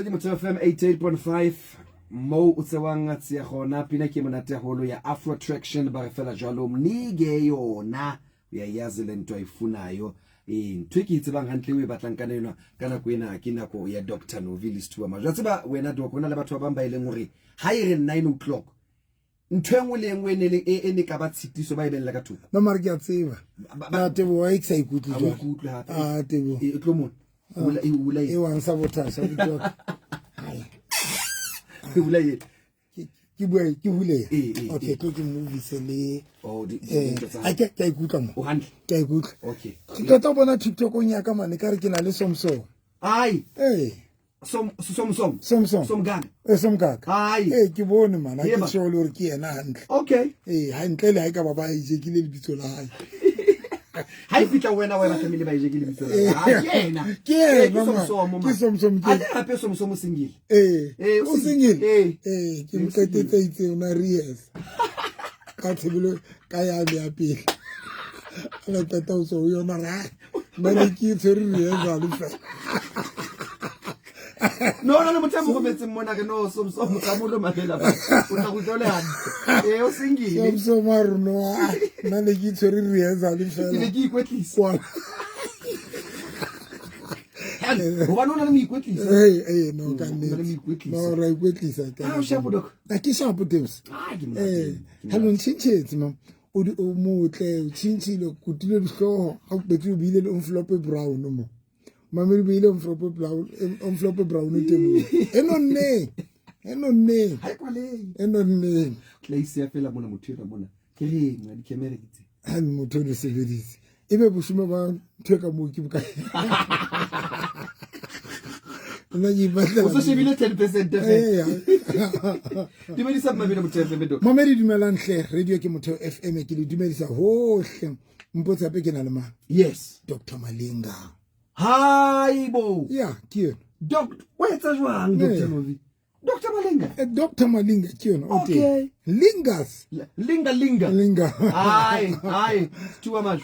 Motho FM 88.5 mo o tsewang a tsia gona pina ke monate holo ya Afro Traction ba re fela jalo mnige yona ya yazi le nto ayifunayo ntwe ke tsebang hantle we batlang kana yona kana kwena ke nako ya Dr Noville Stuwa majwa tseba wena doc hona le batho ba bamba ile ngore ha ire 9 o'clock ntwengwe le engwe ne ene ka ba tshitiso ba ibella ka thoko no mara ke a tseba ba tebo wa iksa ikutlo jwa tebo e tlomo e wang sabotage a ditwa ke bulaye ke hule okay ke movie se le a ke ikutla mo o handle ke ikutla okay ke tla bona TikTok o nya ka mane ka re ke na le somso ai som gaga som gaga ai ke bone mana ke sho le re ke ena handle okay ha ntle le ha ka baba ije ke le lebitso la hae ha ifitla wena wa family ba ije ke lebitso la yena ke somsom ke a hape somsom singile o singile ke mqetetse itse una ries ka tsebelo ka ya le apile ala tata o so yona ra mane ke tsere ries a le fa no motemo go metse mona ke no somsom ka molo matela ba o tla go tlolela o singile somsom arno na le ke tsere ries a le fa ke ikwetlisa ho ba nona le moikwetlisa no ka no ra ikwetlisa ka o shapo doc ke shapo dems hello ntshintshetse mam o motle o tshintshile go tile diso ga betse o bile le envelope brown mo mameli bile envelope brown temo enonne ha kwale enonne place ya fela mona motho mona ke re mo di camera ditse ha motho le sebedise ebe boshime ba theka mo ke buka na yi batla o so shebile 10% di medisa mabele motho FM do mamedi dumelang hle radio ke motho FM ke le dumedisa hohle mpotsa pe ke na le ma yes Dr Malinga haibo yeah ke doc wa etsa jwang Dr Novi Dr Malinga Dr Malinga ke yona okay lingas linga ai tuwa maj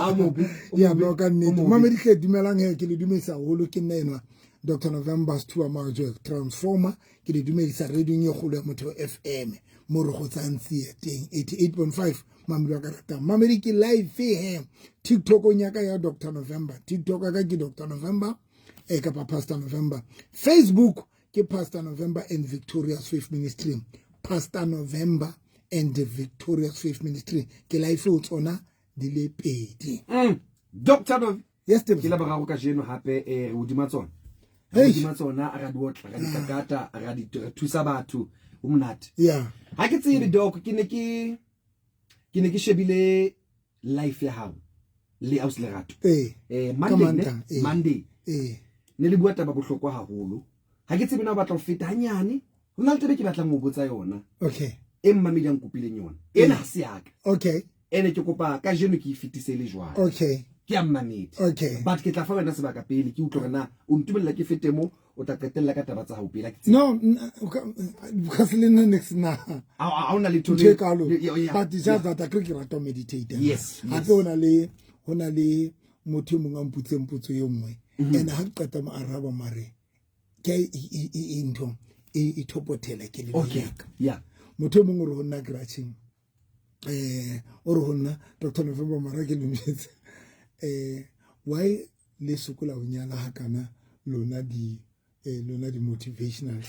amobu ya no ka nne mamedi hle dumelang he ke le dumedisa holo ke nna enwa Dr November Stuwa Majo Transformer ke le dumedisa radio nye golo ya motho FM mo re go tsantsi teng 88.5 mamelo ka rata mamedi ke live he TikTok o nyaka ya Dr November TikTok ka ke Dr November ka pa Pastor November Facebook ke Pastor November and Victorious Faith Ministry Pastor November and the Victorious Faith Ministry ke live o tsona di le pedi Dr Novi yes ke la ba go ka jeno hape o di matsona di matsona a ga di otla ga di kakata a ga di thusa batho o monate yeah ha ke tsebe doc ke ne ke shebile life ya hao le aus le gato Monday ne le bua taba bohlokwa haholo ha ke tsebe na batla go feta hanyane ho na le tebe ke batlang go botsa yona okay emma me yang kopileng yona ena ha se yaka okay ene ke kopa ka jeno ke ifitise le jwang okay ke ammanete okay but ke tla fa wena sebaka pele ke utlwa na o ntumella ke fete mo o tla qetella ka taba tsa hao pele ke no because le next na a ona le tole but just that I could to meditate yes ha bona le hona le motho mongwe a mputseng potso yo nngwe and ha qeta mo araba mare ke into e thopotela ke le okay yeah motho mongwe re hona graching o re hona Dr November mara ke le metse why le sokola o nyala hakana lona di motivational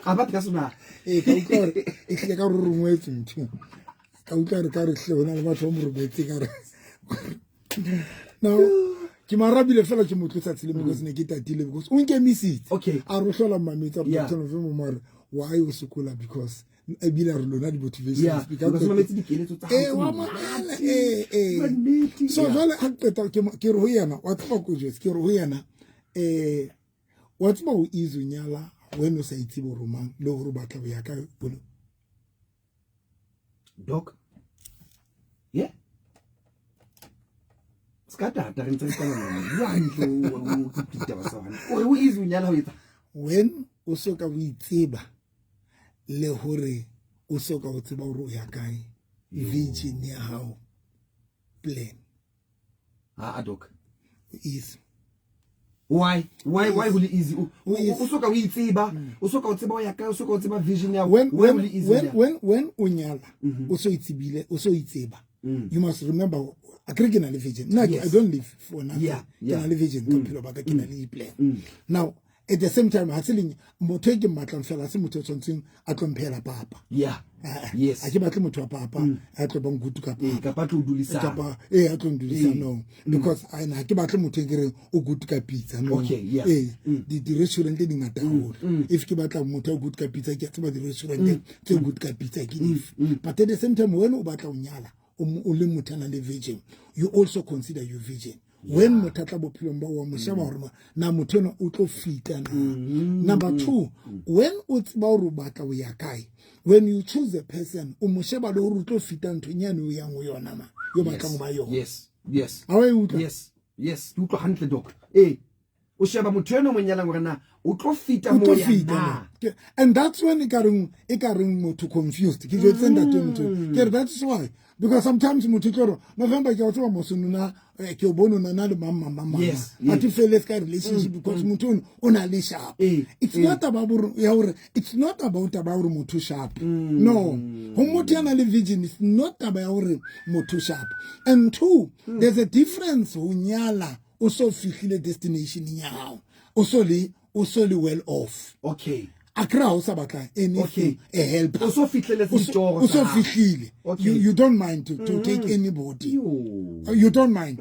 aba ka sona ka utlwa e hle ka rurungwetse ntho ka utlwa re ka re hle hona le batho mo robetse ka re no ke marabile fela ke motlotsa tsile because ne ke tatile because o nke misitse okay a ro hlola mametsa Dr November mara why o sokola because e bila re lona di motivation speaker because mametsi di keletso tsa so jale ha qeta ke re ho yena wa tla go jwe ke re ho yena wa tsba o izunyala when o sa itse bo romang le go batla go ya ka bolo doc yeah skata ta rentse ka nna ya ntlo o kupita ba sawana o izunyala ho etsa when o so ka boitseba le hore o so ka o tseba o ya kae vision ya hao plan doc is Why will it easy? Usoka we tsiba, usoka utsiba ya ka, usoka utsiba vision ya. When unyala, uso itsibile, uso itsiba. You must remember a criminal vision. I don't live for nothing. Yeah. Vision plan. Now, at the same time, hasili motegi matlanfela si mutosonting atlompela papa. Yeah. Yes. Akibati mutwa papa atlobang gutuka papa. Kapatu udulisa. Kapa atlondulisa no because I akibati mutegere ugutuka pizza no. Okay, yeah. The restaurant they ngata hole. If kibata muta ugutuka pizza kiatba the restaurant they ugutuka pizza if. But at the same time when ubata unyala ulimutana le virgin, you also consider your virgin. When mutata bophilomba wa moshaba horma na muthono utlo fita na. Number 2, when utsiba o rubata o ya kae, when you choose a person o moshaba lo utlo fita ntonyane o yang o yona ma yo batlang ba yo. Yes. You to handle dog. O sheba muthono monyala ngwana utlo fita mo ya na. And that's when ikarung motho confused. Ke jo tsenda temto. That's why. Because sometimes mutitoro November ke otwa mosununa ke obono na le mama. Ati feelings ka relationship because mutun ona le sharp. It's not about mutu sharp. No. Homotiana le vision is not about mutu sharp. And 2, there's a difference unyala also fihlile destination nyao. Also well off. Okay. Akra usabaka anything a help. Also fihlile. You don't mind to take anybody. You don't mind.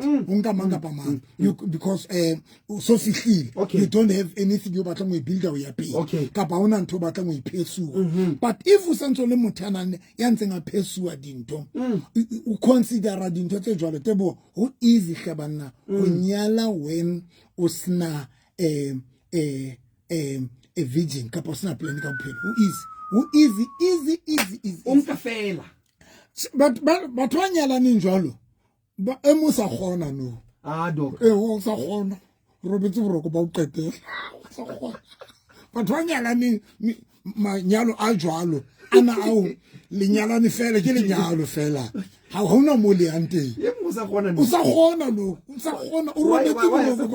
You because so fihlile. You don't have anything you batla mo build a ya pay. Kapa ona ntho batla mo ipesu. But if u santse le motana ya ntsenga pesu a dinto, u consider dinto tse jwale tebo who easy khebana o nyala when usna a virgin kaposina plan ka bophelo who easy umkafela but wanyala ninjalo ba emusa khona no dog o sa khona robetse boroko ba uqetela but wanyala ni manyalo a jwalo ana au lenyala ni fela ke lenyalo fela ha hona mo le ante usa khona no o robetse boroko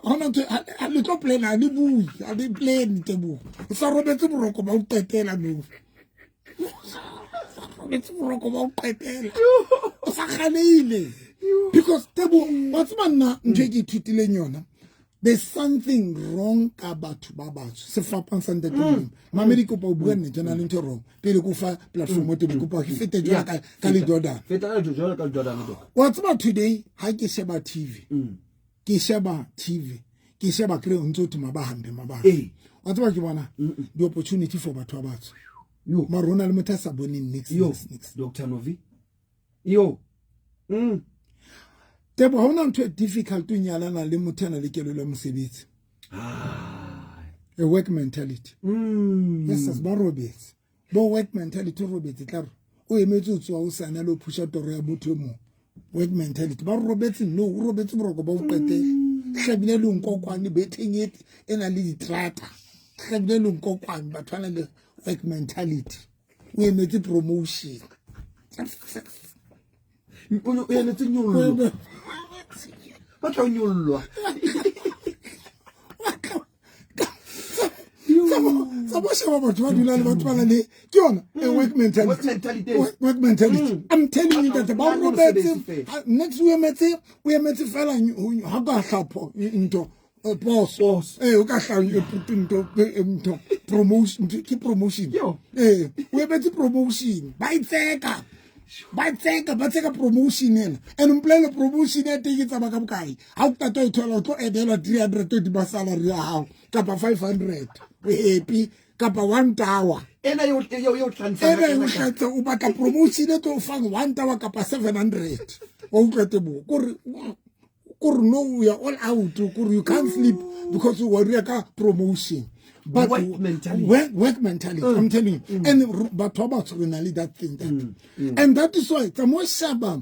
hona ntse a le tlo plan a le bui a le plan tebo o sa robetse boroko ba uqetela no robetse boroko ba uqetela o sa khalile because tebo what's manna nje ke thutile nyona. There's something wrong about babatho se fapang sa ntate mamedi ko pa o bua nne jana le ntho wrong pele ko fa platform te ko pa ke fete jwa ka le Jordan what's about today ha ke sheba TV ke sheba kre ntso tima ba hambe what's about ke bona the opportunity for batho ba batho marona le motho sa bone next Dr. Novi Tebo hona ntho difficult to nyalana le motho le kelo le mosebetsi. A work mentality. Yes, as ba Roberts. Bo work mentality Roberts tla o emetse tswa o sana lo pusha toro ya motho mo. Work mentality ba Roberts no Roberts boroko ba o qete. Hlabile lo nkokwane bethengete ena le ditrata. Hlabile lo nkokwane ba tshwana le work mentality. O emetse promotion. Uno emetse nyollo. Batla nyollo. Work mentality. I'm telling you that about Roberts. Next we met fella how ga hlapho into boss. O ka hlapho promotion ke promotion. We met promotion. Ba tseka promotion ena and umplele promotion e take tsa baka bokae ha o tata o thola tlo edela 300 ba salary ya hao kapa 500 we happy kapa 1 hour ena yo tlantsana o batla promotion e to fang 1 hour kapa 700 o utlete bo kore no we are all out kore you can't sleep because you worry ka promotion. But work mentality. I'm telling you. And but about really that thing and that is why the most shaba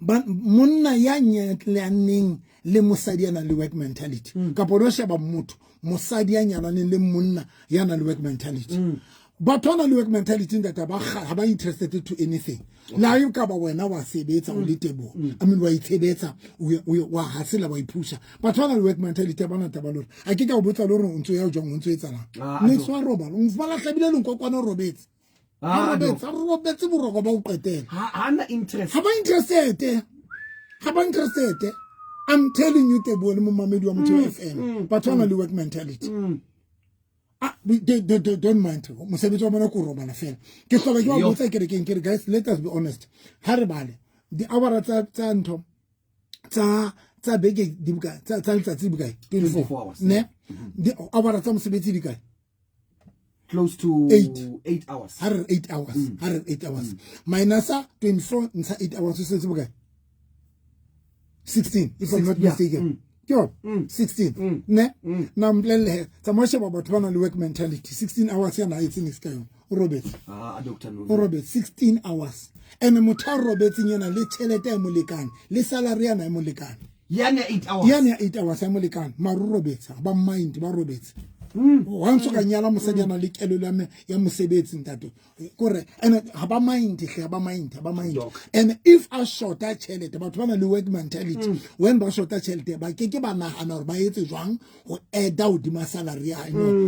but monna ya nyetleng le mosadi ana le work mentality. Kapo do shaba motho mosadi ya nyalane le monna ya na le work mentality. But on a work mentality that are interested to anything. Now you cover when our sebeta or little. I mean, why it's better, we were hassle away pusher. But on a work mentality, I get out with a little into your John Twitter. Next one, Robert. Unfala Sabilan Cocono Roberts. Roberts about it. Hana interest. Have I interested? Have I interested? I'm telling you, the boy, Mamma FM, but on a work mentality. They don't mind. Guys, let us be honest. Haribale, the hour at Santo, ta bege dibuka, ta 24 hours. Ne, the hour at some city guy. Close to 8 hours. 8 hours. 8 hours. Minus 24 inside 8 hours. 16, if I'm not mistaken. Yo, 16. Ne? Now I'm playing some more about one on the work mentality. 16 hours and 18 is kind. Robert. Dr. Robert, 16 hours. And a motor Robert in Yana, let Chelete Mulikan, let Salariana Mulikan. Yana 8 hours. Yana 8 hours, Mulikan. Maru Robert, about mind, Robert. Once I nyala musajana lik elulame ya musebetsi ntatu. Correct. And haba mind. And if I short that chelete, but when I work mentality, when I short that chelete, by keke bana anor by it wrong or add out the salary.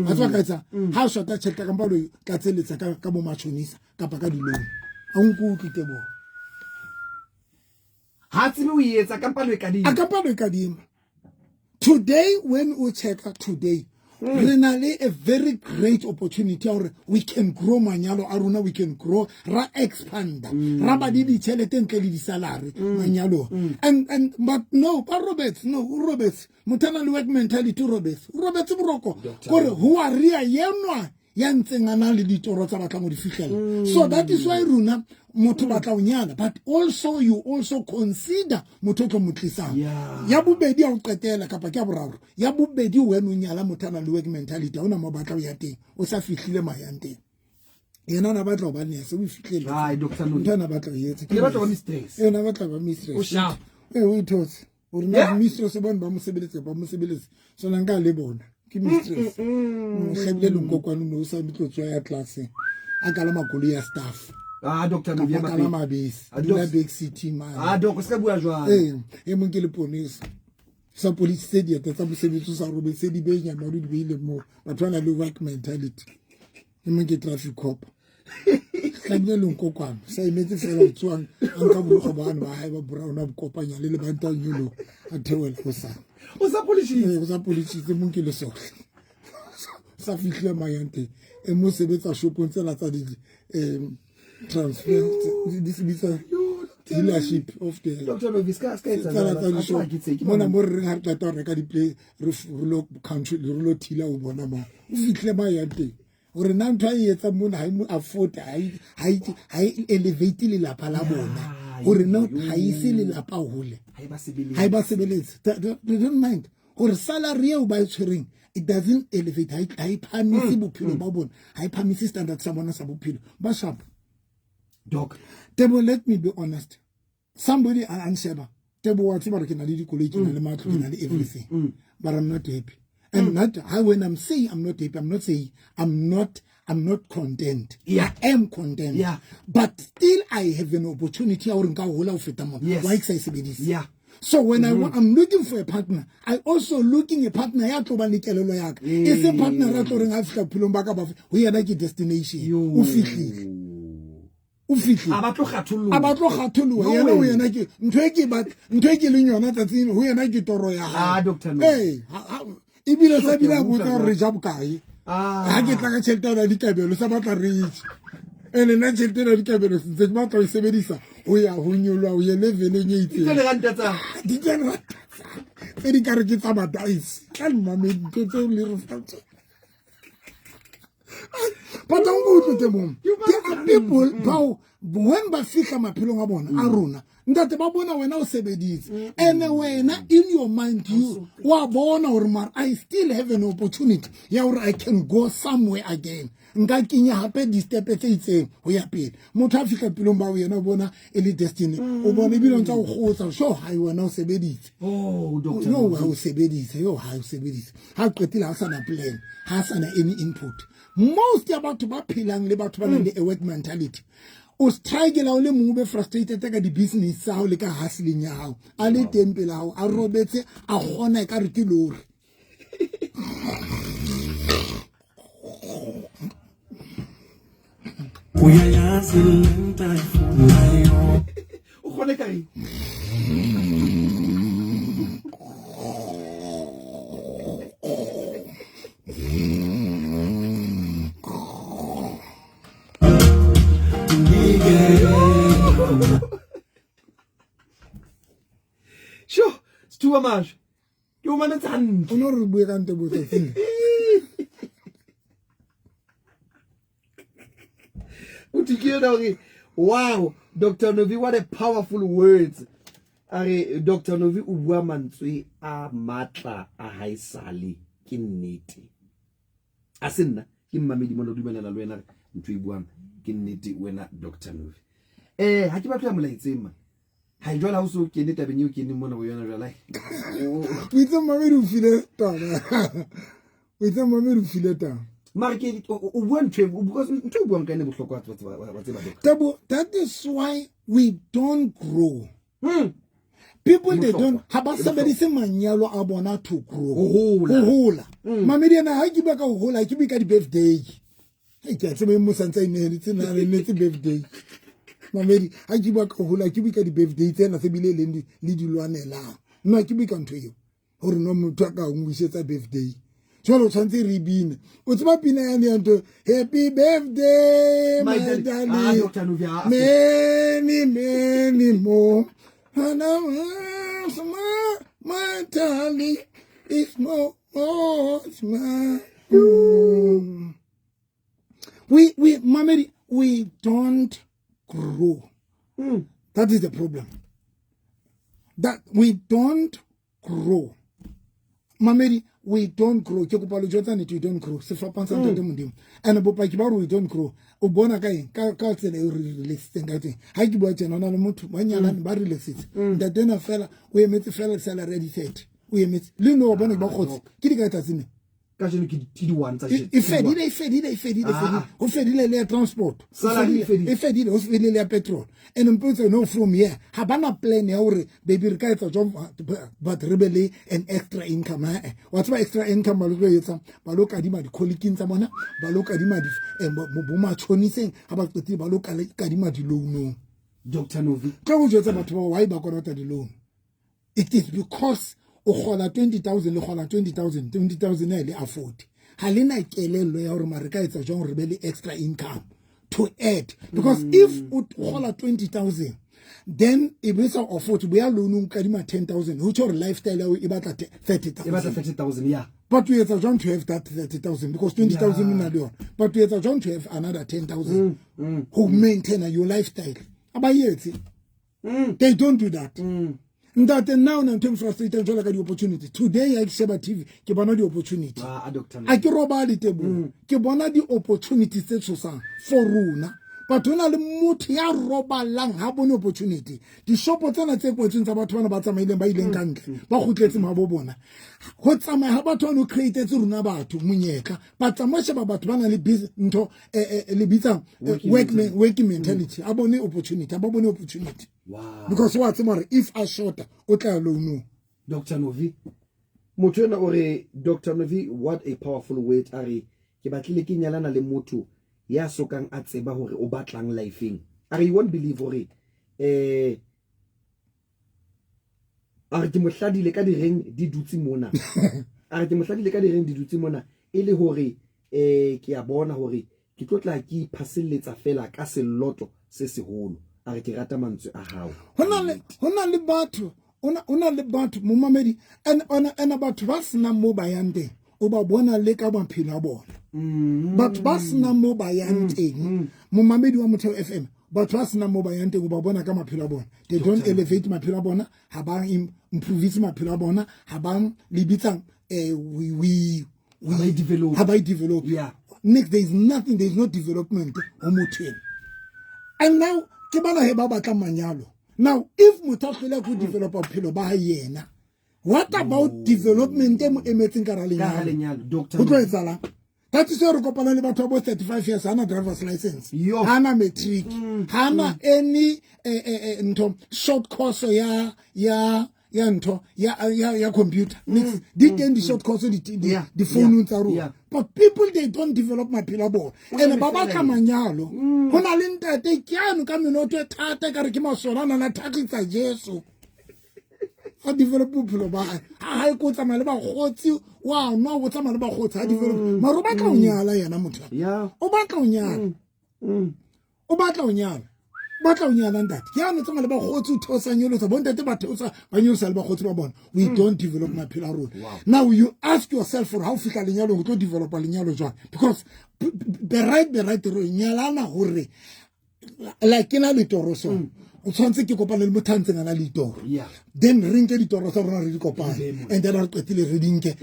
That's what I say. How short that chelete kambalo katselitsa kamo machonisa kapaka di loan. Aunku kitebo. Hatsimi uyetsa kampalo ekadima. Akampalo ekadima. Today when we check today. Really a very great opportunity or we can grow manyalo aruna, we can grow ra expand rabadi di chelete ntle di salary manyalo and but no Roberts mutana le work mentality Roberts buroko gore who are ria yenwa ya ntsengana le ditoro tsa batla mo di fitlhela. So that is why runa motho batla o nyala, but also you also consider motho tlo motlisang ya bobedi a o qetela kapa ke a boraro ya bobedi wena o nyala motana le work mentality ona mo batla o ya teng o sa fihlile mayanteng yena na batla ba ne se o fihlile. Hai Dr. Noni Motana batla o yetse ke batla ba mistress yena batla ba mistress o sharp o ithotse o rena mistress bona ba mo sebeletse so nanga le bona ke mistress hlabile lonkokwana no sa bitlo tswa ya class a kala magolo ya staff. Dr. Noni kala mabisi adula big city man donc se bua jwang mo ke le police sa police se di tsa bosebetso sa robe se di benya maru di beile mo batwana le work mentality mo ke traffic cop kanye lonkokwana sa imetse fela o tswang an ka buru bana ba hae ba brown ba kopanya le banta nyolo a thewela go sa o sa police mo ke le so sa fihle mayante mo sebetsa shopong tsela tsa di transfer this is dealership of the Dr. Noviska mona mo re ha tata re ka di play rulo country rulo thila o bona mo o fihle mayante gore na ntwa etsa mona ha mo afford ha elevate le lapa la bona gore no ha ise le lapa hole ha ba sebeletse they don't mind gore salary e o ba tshwereng it doesn't elevate ha iphamisi bophelo ba bona ha iphamisi standard sa bona sa bophelo ba sharp. Doc, Tebo, let me be honest. Somebody answer. Tebo, whatever can I do, college, everything. But I'm not happy. And not how when I'm saying I'm not happy, I'm not saying I'm not content. Yeah. I am content. Yeah. But still I have an opportunity. Yes. Why exercise this? Yeah. So when I'm looking for a partner, I also looking a partner ya to ba nikelelo ya ka. Is a partner ra tlo reng a fika phulong ba ka ba ho yana ke destination. O fihlile. Abatlo kgatholoa yena o yena ke ntwe ke le nyona tsatsing ho yena ke toro ya Dr. ibile sa bila botsa re ja bokae ha ke tla ka tšhelete ya dikabelo sa batla re itse ene na tšhelete ya dikabelo se ke batla o sebedisa o ya ho nyolwa o ye leveleng e itse di tse di ka re ke tsa badaisi ka mmamedi ntho tseo le re fatsa. But don't go to them. There are people who, when ba fika maphelong a bona a rona ntate ba bona wena o sebeditse and wena in your mind you wa bona or mar I still have an opportunity ya or I can go somewhere again nka kinya hape di step tse itseng ho ya pele motho a fika pelong ba wena o bona e le destiny o bona bile ntse o khotsa so ha wena o sebeditse Dr. No wa o sebeditse yo ha o sebeditse ha qetile ha sana plan ha sana any input most ya batho ba phelang le batho ba nang le a work mentality o strike la o le mongwe be frustrated ka di business sa ho le ka hustling ya hao a le teng pele hao a robetse a gona e ka re ke lori uyayazi lento ayifunayo o gone ka eng sure it's too much you want to hand o no re bue ka ntebo tse wow, Dr. Novi, what a powerful words. Are Dr. Novi o bua mantswe a matla a haisale ke nnete. A senna ke mmamedi mo lo dumelela le wena ntwe e buang ke nnete wena Dr. Novi. Ha ke batla molaitseng ma. Ha e jwala ho so ke nnete abenye o ke nne mona bo yona jwala. o itse mmamedi o file taba o itse mmamedi o file taba Market o bua ntwe because ntwe o buang ka ene bohlokwa wa tseba Tabo, that is why we don't grow. People they don't haba sebedise manyalo a bona to grow. Hola. Mamedi na ha ke ba ka hola ke bi ka di birthday. Ke tsebe mo santsa ine le tsena le birthday. Mamedi ha ke ba ka hola ke bi ka di birthday tsena se bile le di lwanela. Nna ke bi ka ntwe yo. Hore no motho ka o ngwisetsa birthday. Jolo tshwantse re bine o tseba pina ya nto happy birthday my darling Dr. Novi many more and my darling is more we Mamedi we don't grow. That is the problem, that we don't grow. Mamedi we don't grow. Ke kopa lo jotsa ne we don't grow. Se fapang sa ntate modimo. And bopaki ba we don't grow. O bona ka eng ka tsela e re relaxing ka teng. Ha ke bua tsena na le motho ba nyalane ba relaxitse. Ntate na fela o emetse fela salary di 30. O emetse le no bona ba khotse. Ke di ka tsa tsene. Ka jeno ke di one tsa shit. E fedile. O fedile le transport. E fedile o fedile le petrol. And mpotse no from here. Ha bana plan ya hore baby re ka etsa job but rebele an extra income. What's my extra income ba lo etsa? Ba lo ka di ma di colleagues tsa bona, ba lo ka di ma di bo ma choniseng, ha ba tsetse ba lo ka di ma di loan. Dr. Novi. Ka go jotsa batho ba why ba kolota di loan? It is because o khola 20,000 le khola 20,000 e le afford ha le na kelelo ya hore mare ka etsa jong re be le extra income to add because if o khola 20,000 then e be sa afford we are loaning ka di ma 10,000 which your lifestyle e batla 30,000 e batla 30,000 yeah but we etsa jong to have that 30,000 because 20,000 in a but we etsa jong to have another 10,000 who maintain your lifestyle abayetsi they don't do that. That now I'm frustrated like the opportunity. Today I sheba TV, ke bona the opportunity. I ke roba le tebo. Ke bona the opportunity tse tsosa for runa. But ona le motho ya roba lang ha bona opportunity. Di shopo tsena tse kwetseng tsa batho bana ba tsamaileng ba ileng kantle. Ba khutletse mabo bona. Ho tsamaya ha batho no create tse runa batho monyeka. Ba tsamaya ba batho bana le business ntho le bitsa working mentality. Abone opportunity. Abone opportunity. Wow. Because what's more, if I short, okay, no. Dr. Novi. Motona ore Dr. Novi, what a powerful word are. Ke batlile ke nyalana le motho ya sokang a tseba hore o batlang lifeng. Are you won't believe hore are ke mohladile ka di reng di dutse mona. Are ke mohladile ka di reng di dutse mona e le hore ke a bona hore ke tlotla ke phaselletsa fela ka selloto se seholo. Are ke rata mantswe a hao hona le batho ona le batho mo Mamedi and batho ba sna mo ba yande o ba bona le ka maphelo a bona batho ba sna mo ba yanteng mo Mamedi wa Motheo FM batho ba sna mo ba yanteng o ba bona ka maphelo a bona they don't elevate maphelo a bona ha ba improve maphelo a bona ha ba libitsang we develop yeah next there is no development o Motheo and now now, if Mutokila could develop a pillow by yena, what about development? Doctor, that is why re kopana le batho ba 35 years hana driver's license Yo. hana matric hana any short course ya ntho ya computer mix di teng di short course di phone tsa rona, but people they don't develop maphelo bona and ba batla manyalo hona le ntate ke ano ka menoto e thata ka re ke masona na thakitsa Jesu a develop bophelo ba ha e ko tsamaya le ba gotsi wa no go tsamaya le ba gotsi ha develop maro ba tla o nyala yena motho o batla o nyala o batla o nyala batla o nyala ntate ke ano tsamaya le ba gotsi o thosa nyelo tsa bontate ba thosa ba nyosa le ba gotsi ba bona. We don't develop maphelo a rona. Now you ask yourself for how fika lenyalo go tlo develop lenyalo jwa, because the right re nyalana hore like ina le toroso o tshwantse ke kopana le motho na le ditoro, then re nke ditoro tsa rona re di kopane and then re qetile re dinke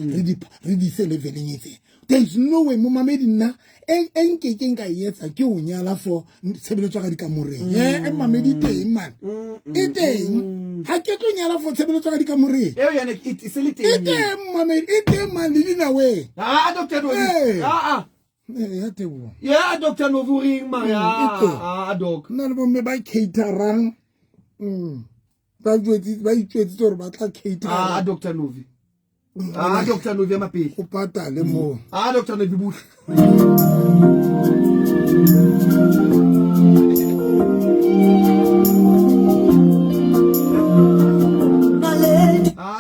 re di se leveleng etse. There is no way mo mamedi nna enke ke nka yetsa ke o nyala for tshebeletso ga dikamoreng mamedi teng man e teng ha ke tlo nyala for tshebeletso ga dikamoreng yana it is le teng mamedi e teng man le dina we Dr. Novi Dr. Novi doc nna le bomme ba caterang ba itwetse gore ba tla cater Dr. Novi Dr. Novi amapeli o patale mo Dr. Novi buhle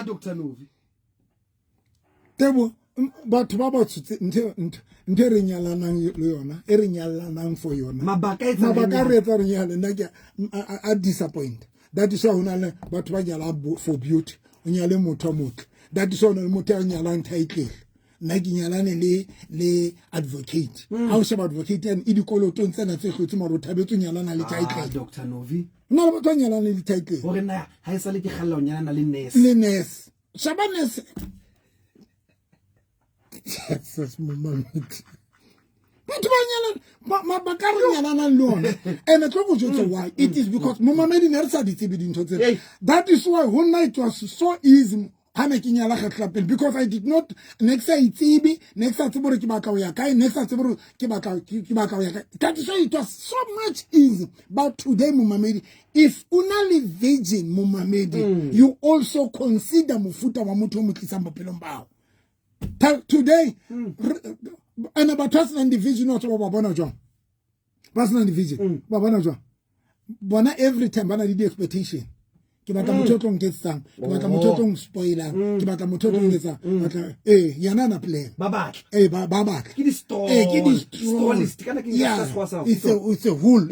Dr. Novi tebo batho ba ba tshutse nthe re nyalanang le yona e re nyalanang for yona mabaka re etsa re nyale nna ke a disappoint. That is why hona le batho ba nyala for beauty o nyale motho a motle. That is why hona le motho a nyalang title nna ke nyalane le advocate ha o sheba advocate and e dikolotong tsena tse hlotse maro thabetse nyalana le title. Dr. Novi nna le batho a nyalane le title hore na ha isa le ke khalla o nyalana le nurse shaba nurse Jesus moment but mabaka re nyalana le ona and tlo go jotsa why it is because momamedi ne re sa di tsebe dintho tse. That is why when it was so easy because I did not next itsebi next tsebore ke baka o ya kae next tsebore ke baka o ya kae. That is why it was so much easy. But today momamedi if only virgin momamedi you also consider mofuta wa motho o motlisa bophelong bao today and about personal division not ba bona jwa personal division ba bona jwa bona every time bana di expectation ke batla motho tlo nketsang ke batla motho tlo spoiler ke batla motho tlo ngetsa batla yana na plan ba batla ba batla ke di stallist kana ke it's a hole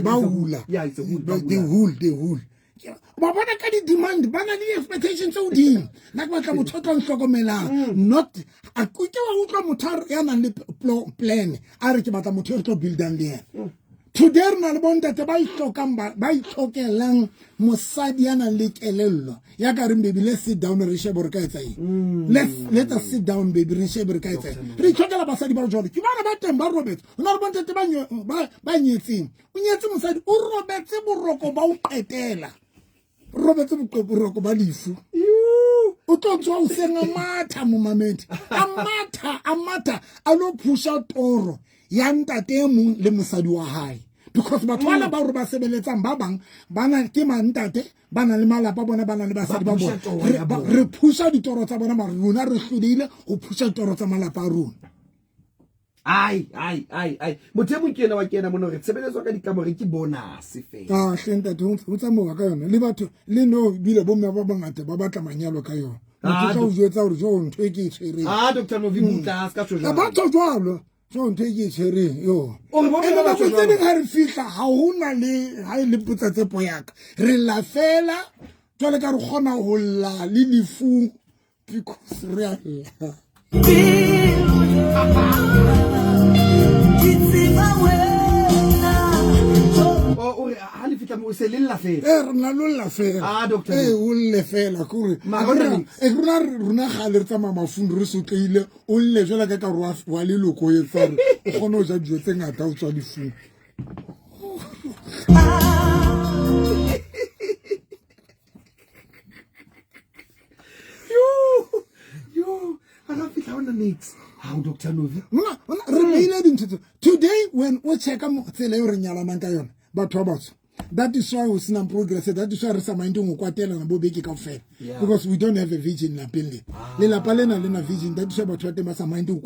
ba hula it's a hole the hole ba bona ka di demand bana di expectations o ding na ke batla motho tlo hlokomelang not a kuke wa utlwa motho yana le plan a re ke batla motho tlo buildang le yena. Today na le bontate ba itlokelang mosadi yana le kelello ya ka re baby let's sit down re shebe re ka etsa eng let us sit down baby re shebe re ka etsa eng re itlokela basadi ba jole ke bana ba teng ba robetse ona re bontate ba nyetseng o nyetse mosadi o robetse boroko ba o qetela robetse boroko ba lifu o tlo tswa o senga matha momamedi a matha a lo phusha toro ya ntate mong le mosadi wa hae because batho bana ba re ba sebeletsang ba bang bana ke mantate bana le malapa bona bana le basadi ba bona re phusha ditoro tsa bona mara rona re hlodile go phusha ditoro tsa malapa a rona. ai motho mo kena wa kena mona re tsebeletswa ka dikamore ke bonus fela hlenta o tsamaya ka yona le batho le no bile bomme ba bangata ba batla manyalo ka yona motho tla o jwetsa gore jo ntho e ke e tshwereng Dr. Novi butla ska tshwara ba tlo jwalo jo ntho e ke e tshwereng yo ene ba tsene ga re fihla ha hona le ha ile putsa tse poyaka re la fela jwale ka re gona go la le lefu because re a re na lolla fela o lle fela kore rona ga le re tsamaya mafung re sotleile o lle jwela ka kare wa leloko e tsare o kgone go ja dijo tse ngata o tswa difung yo How Dr. Novi? Today, when we check out that is why we see some progress. That is why we minding because we don't have a vision in la building. Lela palena lena vision. That is why we must minding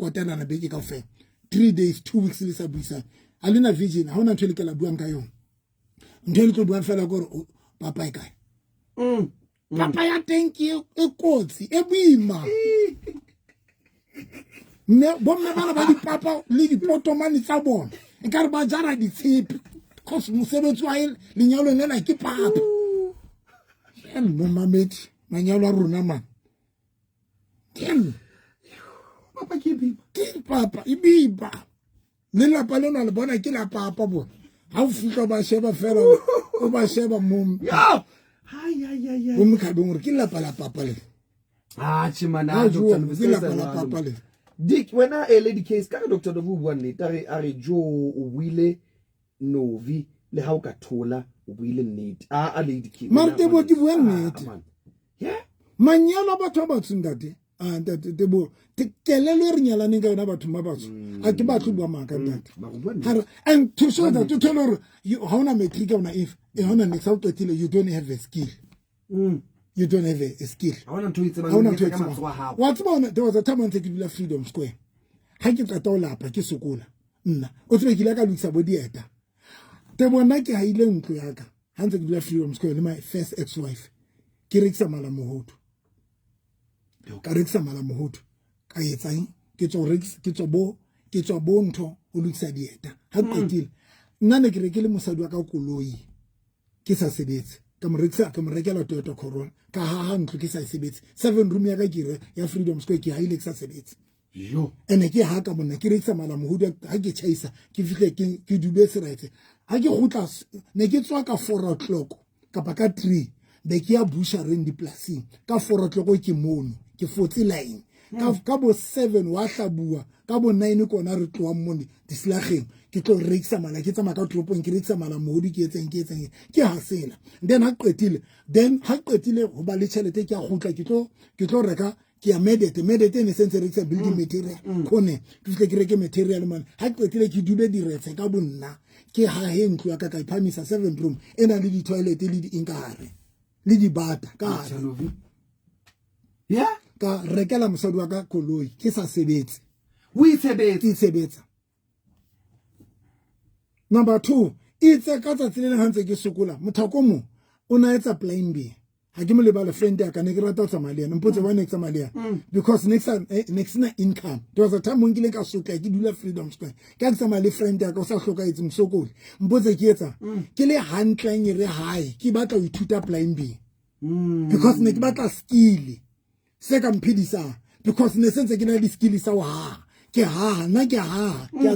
3 days, 2 weeks lisa buisa. Alina vision. How na tuelike la buang kayo. Ntuelike buang fela koro papa ikai. Papa ya thank you. Ekotsi ebima. Ne bombe bana ba di papa li di potomani tsa bona. Nkare ba jara di tshepe. Cause mosebetsi wa ile lenyalo nela ke papa. Momamedi manyalo a rona man. Papa ke biba. Ke papa ibiba. Le la palona le bona ke la papa bona. Ha o fika ba sheba fela o ba sheba mom. Ya. Hai. O mo kadong re ke la papa le. Chimana Dr. Novi la papa le. Dick when a lady case ka Dr. Novi one le tare are jo o buile Novi le ha o ka thola o buile nnete a lady case Marte bo ke bua nnete. Yeah. Manyalo batho ba tsundate. Te bo te kelelo re nyalane ka yona batho ba batho. A ke batho bua maka ntate. And to show that to tell her you how na metric ona if e hona next out to you don't have a skill. You don't have a skill. I want to tell What's about there was a time when they give Freedom Square. Ha ke ka tola pa ke sokola. Nna o tswe ke la ka lutsa bodieta. Te bona ke ha ile ntlo ya ka. Ha ntse ke dula Freedom Square le my first ex-wife. Ke rekisa mala mohodu. Ka rekisa mala mohodu. Ka etsang ke tso rekisa ke tso bo ntho o lutsa dieta. Ha qetile. Nna ne ke rekile mosadi wa ka koloi. Ke sa sebetse. Ka mo rekela Toyota Corolla ka ha ntlo ke sa sebetse 7 room ya ka kire ya Freedom Square ke ha ile ke sa sebetse yo ene ke ha ka monna ke rekisa mala mohudu ha ke chaisa ke fihle ke dubetse right ha ke gutla ne ke tswa ka 4 o'clock ka pa ka 3 be ke ya busha rendi plasing ka 4 o'clock ke mono ke 40 line ka bo 7 wa hlabua ka bo 9 kona re tloa mone dislageng ke tlo rekisa mala ke tsama ka tropong ke rekisa mala mohudu ke etseng ke ha sena then ha qetile ho ba le tšhelete ke a gutla ke tlo reka ke ya medete ne sense rekisa building material kone ke fihle ke reke material man ha qetile ke dube diretse ka bonna ke ha he ntlo ya ka ka iphamisa 7 room ena le di toilet le di inkare le di bata ka yeah ka rekela mosadi wa ka koloi ke sa sebetse o itshebetsa number 2 itse ka tsa tsile hantse ke sokola mothako mo o na etsa plan B ha ke mo lebala friend ya ka ne ke rata o tsamaya le yena mpotse wa next tsamaya because next na income there was a time when ke sokla ke dula Freedom Square ka tsamaya le friend ya ka o sa hloka etse msokoli mpotse ke etsa ke le hantle re high ke batla ho ithuta plan B because ne ke batla skill se ka mphidisa because ne sense ke na di skill sa wa ke a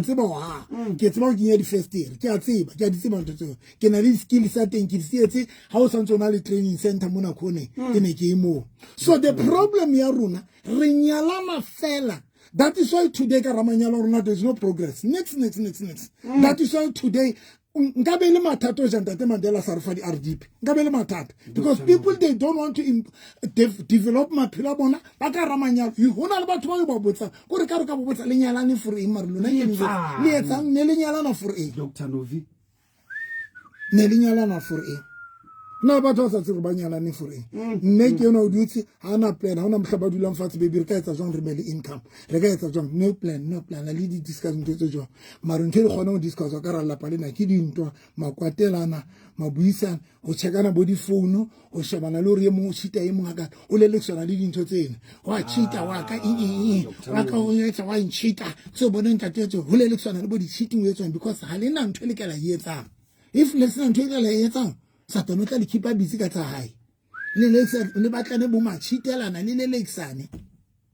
tseba wa ke tseba ke di first year ke a tseba ke a di tseba ntse ke na le skill sa teng ke sietse ha o santse ona le training center mona khone ke ne ke mo so the problem ya runa re nyalana fela. That is why today ka ramanyalo runa there is no progress next that is why today ngabe le mathato Ntate Mandela sa re fa di RDP ngabe le mathata because people they don't want to develop maphelo bona ba ka ramanyalo hona le batho ba ba botsa gore ka re ka botsa le nyalane for e mare lona ke le etsang ne le nyalana for e Dr. Novi ne le nyalana for e na batho sa tsego ba nyalane for e nne ke yona o dutse ha na plan ha ona mhlaba dulang fatshe baby re ka etsa jong re be le income re ka etsa jong no plan la le di discussion tse jong mara ntse re gona o discuss ka ra lapa lena ke dintwa makwatelana mabuisana o chekana bo di phone o shebana le re ye mo chita e mongaka o le leksona le dintho tsena wa chita wa ka wa ka o etsa wa chita so bona ntate tso ho le leksona le bo di cheating o etsang because ha le na ntho le kala e etsang if lesson ntho e kala e etsang Satan tla le khipa busy ka tsa hae le batlane bo machitelana le lexane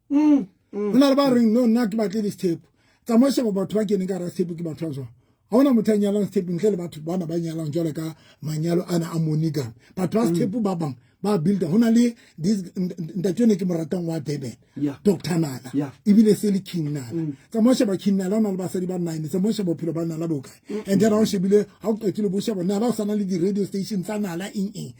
ona le ba ring no nna ke batle di step tsa mo sheba batho ba kene ka ra step ke batho ba ha ona motho nyala step ntle le batho bana ba nyala jwale ka manyalo ana a moniga batho ba step ba bang ba builder hona le this ntatjone ke moratang wa Durban Dr. Nala ibile se le king Nala tsa mo sheba king Nala ona le ba sedi ba 9 tsa mo sheba philo ba Nala boka and then ha o shebile ha o qetile bo sheba Nala o sana le di radio station tsa Nala di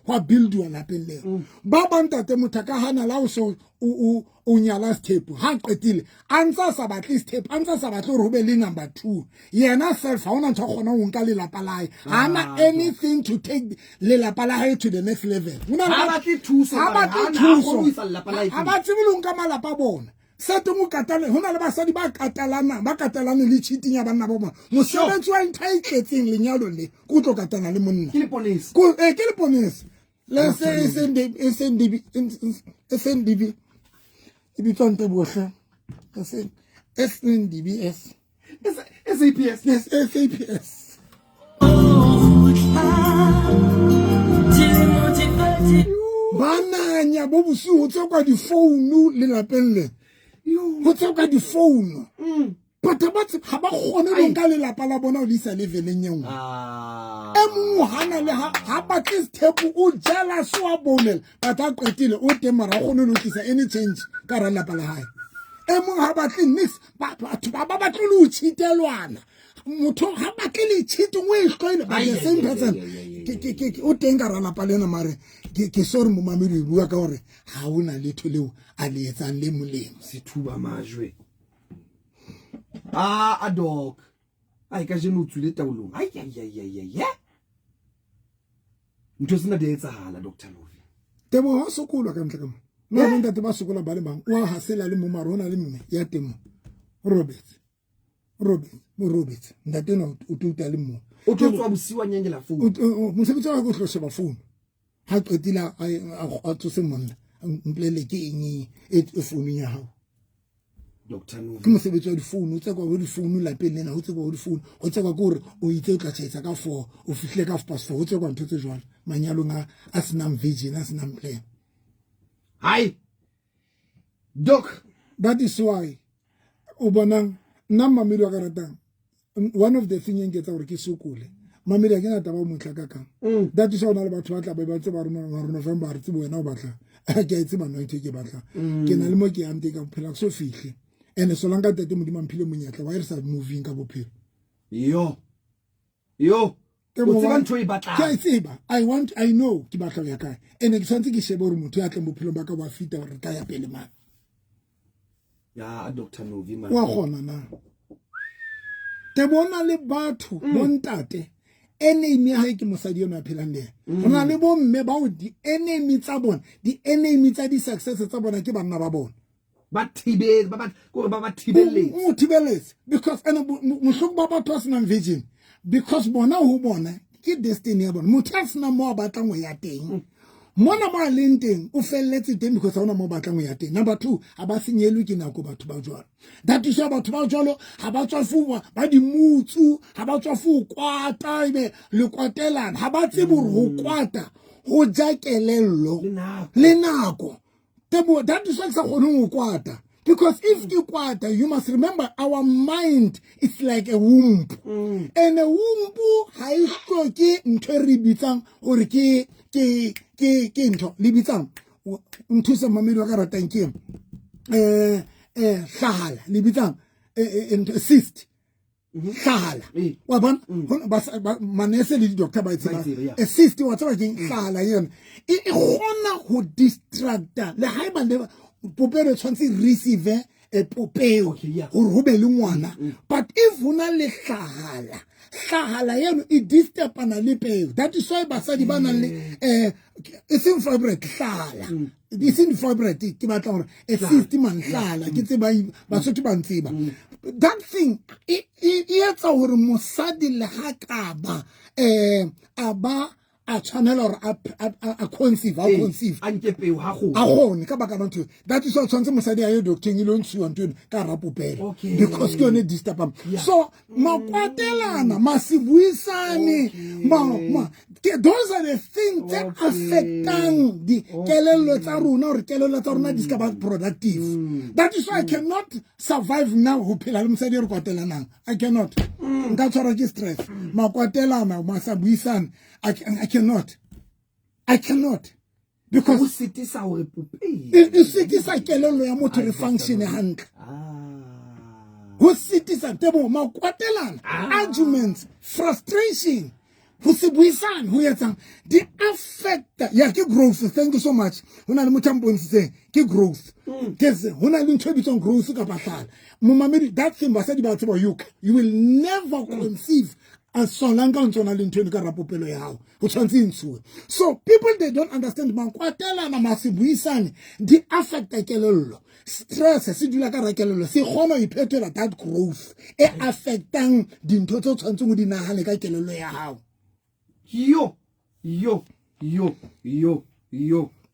wa build wa la pele ba bang tate mothaka hana la o so o nyala step ha qetile antsa sa batli step antsa sa batli ho be le number 2 yena self ha ona ntho gona o nka le lapa la hae hana anything to take le lapa la hae to the next level ha batli thuso ha batli bulong ka malapa bona sete mo katale hona le basadi ba katalana le cheating ya bana ba bona mosebetsi wa nthaitsetseng lenyalo le go tlo katana le monna ke le police ke le police let's say SNDB ibitsonte bohle SNDBS SAPS bananya bo bosiu ho tswa kwa di phone le lapeng le ho tswa kwa di phone batho ba ha ba kgone go nka le lapa la bona o lisa leveleng ye nngwe mo hana le ha ba ke step o jela so a bonela batho a qetile o teng mara go no tlisa any change ka ra lapa la hae mo ha ba tle mix batho ba tlo o chitelwana motho ha ba tle le chito o e hloile ba the same person ke o teng ka ra lapa lena mare ke sorry mo mamedi bua ka hore ha ona letho leo a le etsang le molemo sethuba majwe a dog ai ka jeno tsule taolong ai ntho sena di etsahala Dr. Novi tebo ho sokola ka mtla ka mo no ntate ba sokola ba le bang wa hasela le mo maro hona le mme ya temo Robert ntate no o tuta le mo o tlotswa bosiwa nyengela phone mo sebetsa go tlosha ba phone ha qetila a tsose monna mplele ke eng e phone ya hao Dr. Novi ke mo sebetsa di phone o tsaka go di phone la pele nena o tsaka go di phone o tsaka gore o itse o tla tshetsa ka 4 o fihle ka 4 o tsaka ntho tse jwalo manyalo a senang virgin a senang plan hai doc that is why o bonang nna mamedi wa ka ratang one of the thing ke tsa gore ke sokole mamedi a ke na taba o motla ka kang that is why ona le batho ba tla ba tse ba rona November re tsebo wena o batla ke a itse bana ntse ke batla ke na le mo ke ante ka phela so fihle ene so langa tete modimo mphile monyatla wa irisa moving ka bophelo yo o tseba ntho e batla ke a tseba I know ke batla ya kae ene ke santse ke shebe gore motho ya tla bophelo ba ka ba fita gore ka ya pele man ya Dr. Novi man wa gona na te bona le batho bontate enemy ha ke mosadi yo na phelang le rona le bo mme ba o di enemy tsa bona di enemy tsa di success tsa bona ke banna ba bona ba thibeletse because mohloko ba batho ba senang virgin because bona ho bona ke destiny ya bona motho a sena mo a batlang go ya teng mona mo a leng teng o felletse teng because ha ona mo a batlang go ya teng number 2 a ba senyelwe ke nako batho ba jwalo that is why batho ba jwalo ha ba tswa fuwa ba di mutsu ha ba tswa fu kwata ibe le kwatelana ha ba tsebe go kwata go jakelello le nako tebo that is why sa kgone go kwata because if you kwata you must remember our mind is like a womb and a womb ha e hloke ntho re bitsang hore ke ntho le bitsang nthusa mamedi wa ka ratang ke hlahala le bitsang cyst hlahala wa bona manese le doctor ba itse a cyst wa tsaba ke hlahala yena e gona go distracta le haeba le popelo tshwantse receive a popeo gore go be le ngwana but if hona le hlahala yeno e disturbana le peo that is why basadi ba nang le isn't fibroid hlahala isn't fibroid ke batla gore a system man hlahala ke tse ba sotho ba ntsiba that thing e etsa gore mosadi le ha ka ba a channel or a conceive a nke peo ha go a gone ka baka batho that is why tshwantse mosadi a ye doctor e lo ntshiwa ntwe ka rapopela because ke yone disturb so makwatelana masibuisane those are the things that affecting the kelello tsa rona or kelello tsa rona di ska ba productive that is why I cannot survive now ho phela le mosadi re kwatelanang I cannot nka tshwara ke stress makwatelana masabuisane I cannot because o sitisa hore popei e sitisa kelello ya motho re function hantle ho sitisa tebo makwatelana arguments frustration ho se buisane ho etsang di affect ya ke growth. Thank you so much. Hona le motho a mpontshitseng ke growth kese hona le ntho e bitswang growth ka pahlala momamedi. That thing basadi ba tseba you will never conceive as sonanga ntona le ntho e ka rapopelo ya hao ho tshwantse ntshuwe. So people they don't understand mankwatela na masibuisane di affect kelello. Stress se dula ka rakelelo se kgona ho iphetela that growth e affectang dintho tse tshwantse go di nahane ka kelello ya hao. Yo.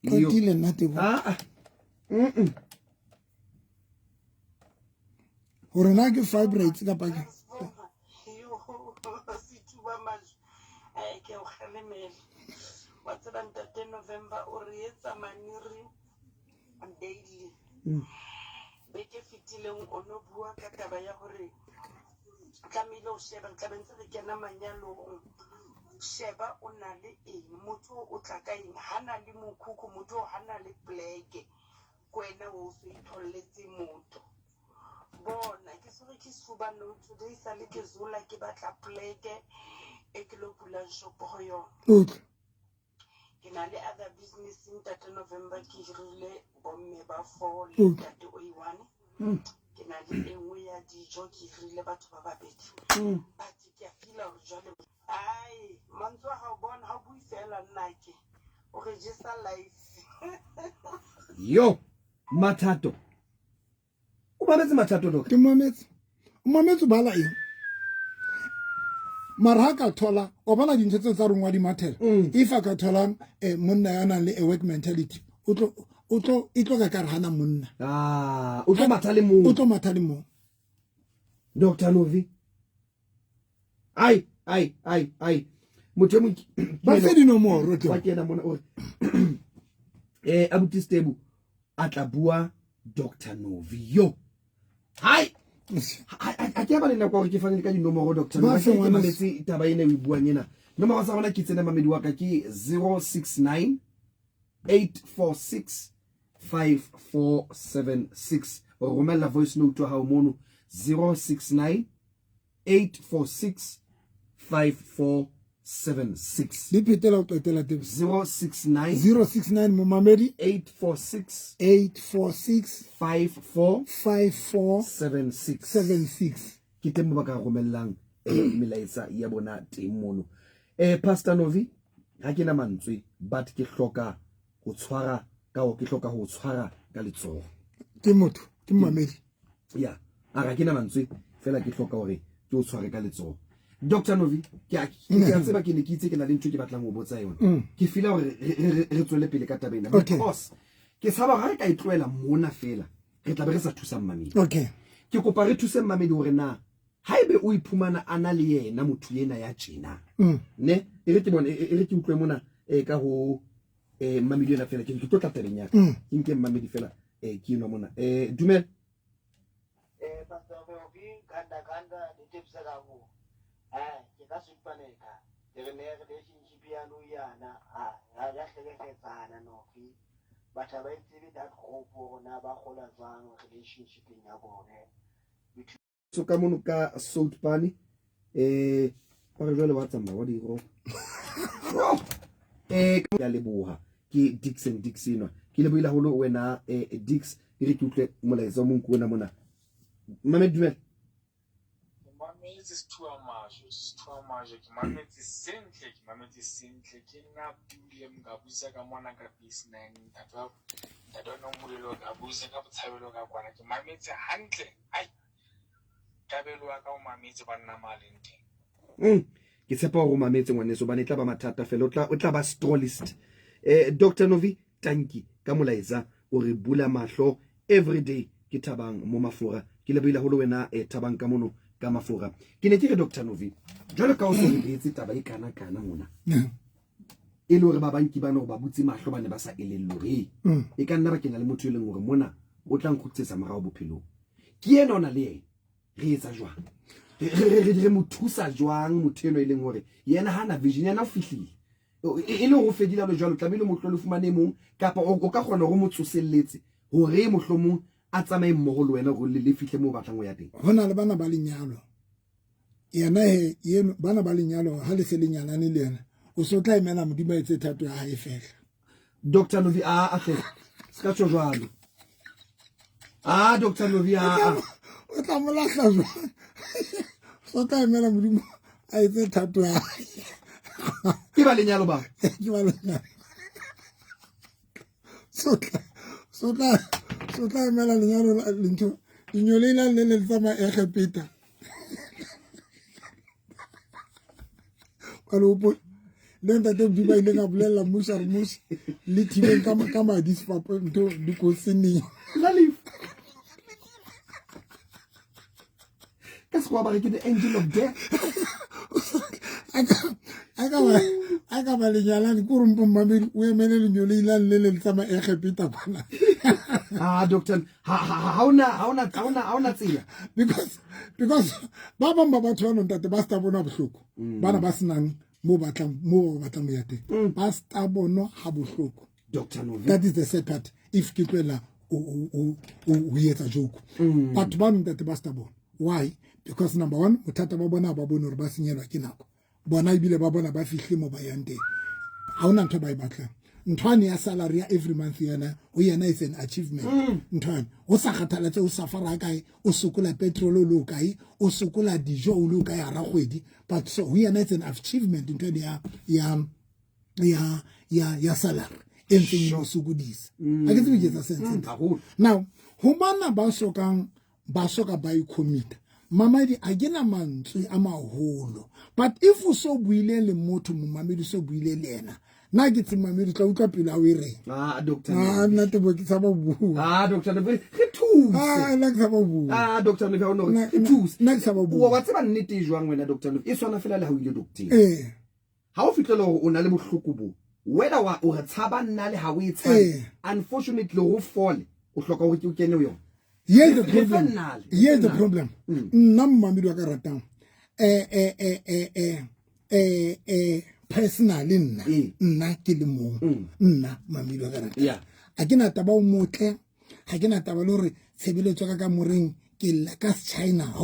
Kotile nate bo. Hore na ke vibrates ka pa ke. Ke o khalemele wa tseba ntate November o re etsa maniri daily be ke fitileng o no bua ka taba ya hore tlamehile o sheba ntse re kena manyalong sheba o na le eng motho o tla ka eng hana le mokhukhu motho o hana le pleke kwena o se itholletse motho bona ke sore ke suba no today sa le ke zula ke batla pleke e ke lo bula shop ho yona ke na le other business ntate November ke hirile bomme ba 4 le ntate O1 ke na le engwe ya dijo ke hirile batho ba babedi but ke a fila hore jwale ai mantswe ha o bona ha o bui fela nna ke o register live yo mathato o mametse mathato doc Ke mametse bala eng mara ka thola o bona dintho tse tsa rongwa di mathela if a ka thola monna yana le a work mentality o tlo ka hana monna o tlo matha le mo Dr. Novi ai motho mo ba se di no more wa kena mona o abuti Stable atla bua Dr. Novi yo hai a ke ba le nako ke fane ka dinomoro Dr. Novi ke mametse taba ene o buang ena nomoro sa bona ke tsena mamedi wa ka ke 069 846 5476 o romela voice note ha o mono 069 846 5476 di phetela o qetela tebe 069 momamedi 846 5476 ke teng mo ba ka romellang melaetsa ya bona teng mono Pastor Novi ha ke na mantswe but ke hloka go tshwara ka letsogo ke motho ke mamedi ya aga ke na mantswe fela ke hloka hore ke o tshware ka letsogo Dr. Novi ke a tseba ke ne ke itse ke na le ntho ke batlang go botsa yona ke fila hore re tswele pele ka tabena because ke saba ga re ka itloela mona fela re tla be re sa thusa mmamedi okay ke kopa re thuse mmamedi hore na haebe o iphumana ana le yena motho yena ya tjena ne e re ke utlwe mona ka ho mmamedi yena fela ke tlo tla tabeng ya ke nke mmamedi fela ke no mona dumela Pastor Novi kanda di tips ka mo ke ka sipaleka re ne relationship ya no yana ya hlekefetsana Novi batho ba itse that group rona ba gola jwang relationship ya bone so ka mono ka South Pani ba re jwale wa tsamba wa di go ya leboha ke Dixon ke le boila holo wena Dix re ke utlwe molaetsa mo nkona mona mame dumela it's too much ke sentle ke na pule mga buisa ka mona ka business tatwa no mulelo ka buisa ka botshabelo ka kwana ke mametse hantle ai tabelo wa ka o mametse ba nna malente ke tshepa go mametse ngwane so ba ne tla ba mathata fela o tla ba strollist Dr. Novi tanki ka molaetsa o re bula mahlo everyday ke Thabang mo Mafura ke le boila holo wena Thabang ka mono ka Mafura ke ne ke re Dr. Novi jalo ka o se re itse taba e kana mona e le hore ba banki ba no ba butse mahlo ba ne ba sa elello e ka nna ba kena le motho e leng hore mona o tla nkgutsetsa morao bophelo ke yena ona le yena re etsa jwang re mo thusa jwang motho eno e leng hore yena hana vision yana o fihlile e le go fedila lo jwalo tlamile mo tlole fumane mong kapa o ka gona go mo tsoselletse hore mohlomong a tsamaye mmogo le wena go le fihle mo batlang go ya teng hona le bana ba lenyalo yena he yeno bana ba lenyalo ha le se lenyalane le yena o so tla emela modimo etse thato ya hae fela Dr. Novi a hle ska tso jwalo Dr. Novi o tla mo lahla jwang so tla emela modimo a etse thato ya hae ke ba lenyalo ba ke ba lenyalo so tla emela lenyalo la lentho inyole la le tsama ege Peter alopo le ntate Dubai le nga bolela musharmus le thibeng ka madi sefapa ntho di ko seneng la leaf that's why ba ke the angel of death aka ba lenyalane ko rompo mmamedi o emele lenyole ila le tsama ege Peter bana Doctor ha una tsela because ba bang ba batho ba ntate ba sta bona bohloko bana ba senang mo batlang ya teng ba sta bona ha bohloko Dr. Novi that is the sad part if ke tloela o yetsa joke but ba ntate ba sta bona why because number 1 motata ba bona ba bona re ba senyelwa ke nako bona ibile ba bona ba fihle mo ba yang teng ha ona ntho ba e batlang ntwane ya salary ya every month yana o yana is an achievement ntwane o sa kgathalatse o safara kae o sokola petrol o lo kae o sokola dijo o lo kae ara kgwedi but so we yana is an achievement ntwane ya salary entse mo sukudisa a ke tsebe ke tsa sense now ho bana ba soka ba i-commit mamadi a gena mantswe a maholo but if o so buile le motho momamedi so buile le ena na ke tsimamedi tla utla pila o ire Doctor nna te bo ke sa ba bu Doctor Novi ke thuse nna ke sa ba bu Doctor Novi o no ke thuse nna ke sa ba bu wa tseba nnete jwang wena Doctor Novi e swana fela le ha o ile doctor ha o fitlela o na le bohloko bo whether o re tshaba nna le ha o itsha unfortunately o fall o hloka ho kene yo here's the problem nna mmamedi wa ka ratang personally nna ke le mong nna mmamedi wa ka ratang a ke na taba o motle ga ke na taba le hore tshebeletso ka moreng ke la ka China ha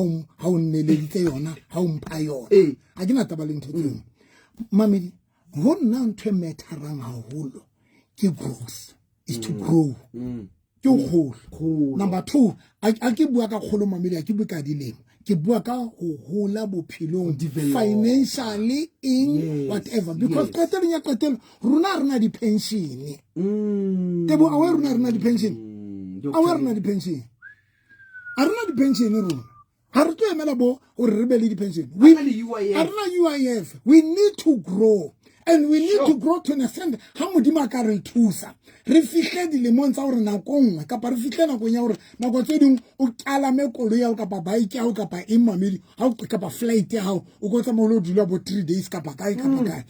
o nneleditse yona ha o mpha yona a ke na taba le ntho tseno mmamedi ho nna ntho metharang haholo ke growth is to grow ke kholo number 2 a ke bua ka kholo mamedi a ke bua ka dilemo ke bua ka ho hola bophelong financially in whatever because qeteleng runa rena di pension tebo awe runa di pension runa di pension runa ha re tlo emela bo o re be le di pension we arena UIF we need to grow and we need to grow to understand ha modimo ka re thusa re fihle dilemong tsa hore nako nngwe kapa re fihle nako ya hore nako tse ding o qala mekolo ya kapa bike ya kapa imamedi ha kapa flight ya hao o go tsamaya lo dula bo 3 days kapa kae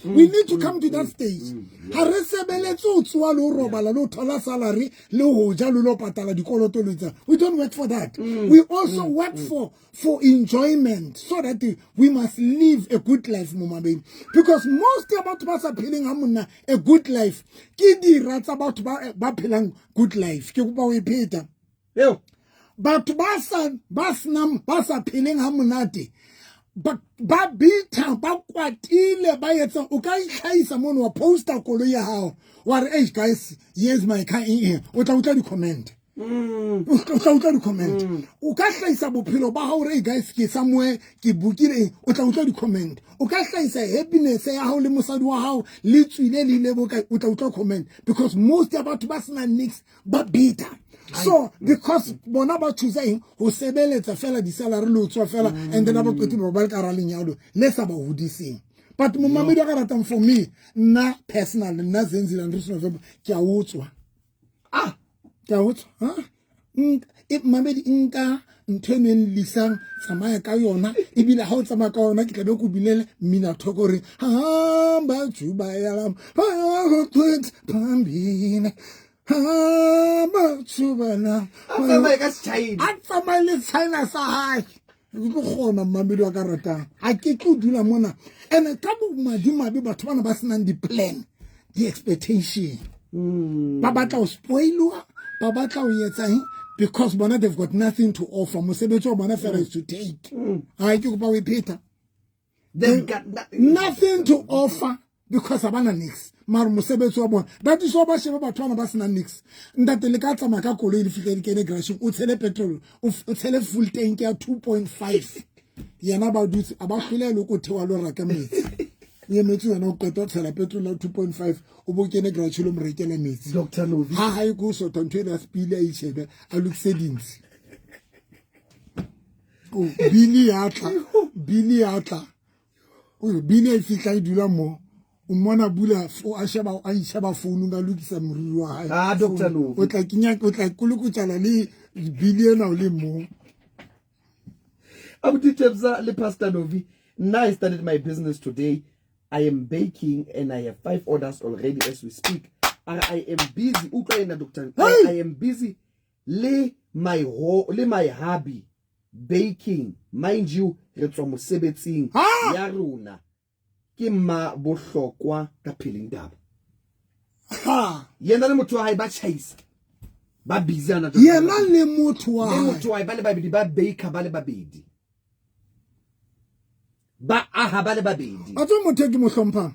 we need to come to that stage ha re sebeletse o tswa lo robala lo thola salary le ho ja lo patala dikoloto le tsa we don't work for that we also work for enjoyment so that we must live a good life momabeni because most about us are feeling a good life ke di ratsa about ba phelang good life ke kupa o ipeta batho ba sa phelang ha monate ba bitha ba kwatile ba yetsa o ka itlhaisa mono wa poster kolo ya hao wa re hey guys here's my car in here o tla utla di comment o ka hlaisa bophelo ba hao re guys ke somewhere ke bukile o tla utla di comment o ka hlaisa happiness ya hao le mosadi wa hao le tswile le ile boka o tla utla comment because most about basna next ba bitter so because bona ba choosing ho sebeletsa fela di salary lo tswa fela and then ba peti ba ka ra lenyalo le sa ba hodising but momamedi ka ratang for me na personal na zenzile and November ke a utswa mamedi nka ntweneng lisang tsamaya ka yona ebile ha o tsamaya ka yona ke tlabe go bilele mina thokore ha ba tsuba ya ba twit pambine ha ba tsuba na tsamaya China sa hae go gona mamedi wa ka ratang a ke tlo dula mona and ka bo madimabe batho bana ba senang di plan di expectation ba batla o spoilwa ba batla o yetsa because bona they've got nothing to offer mosebetsi wa bona fela is to take ha ke go ba we Peter They've got nothing to offer because abana nix. Mar mosebetsi wa bona. That is why ba sheba batho bana ba sena nix. Ntate le ka tsamaya ka koloi le fitlhe le kene garage o tshele petrol o tshele full tank ya 2.5. Yana ba dutse aba hlile le go thewa lo raka metsi. Ye metsi yana o qeta tshela petrol ya 2.5 o bo kene garage lo mrekele metsi. Dr. Novi. Ha ha go so tonto le spile a itshebe a loksedinsi. Oh, Billy atla. Oh, Billy e fitla e dula mo. O mona bula a sheba phone nga lokisa moriri wa hae. Ah, Dr. Novi. O tla kulukutala le Billy na o le mo. Abuti Tebza le Pastor Novi. Now I started my business today. I am baking and I have 5 orders already as we speak. I am busy. Dr. I am busy. Le my hobby. Baking, mind you, re tswa mosebetsing ya rona ke ma bohlokwa ka philindaba yena le motho wa hae ba chaisa ba busy ana yena le motho wa hae ba le babedi ba baker ba le babedi ba aha ba le babedi a tswa motho ke mo hlompang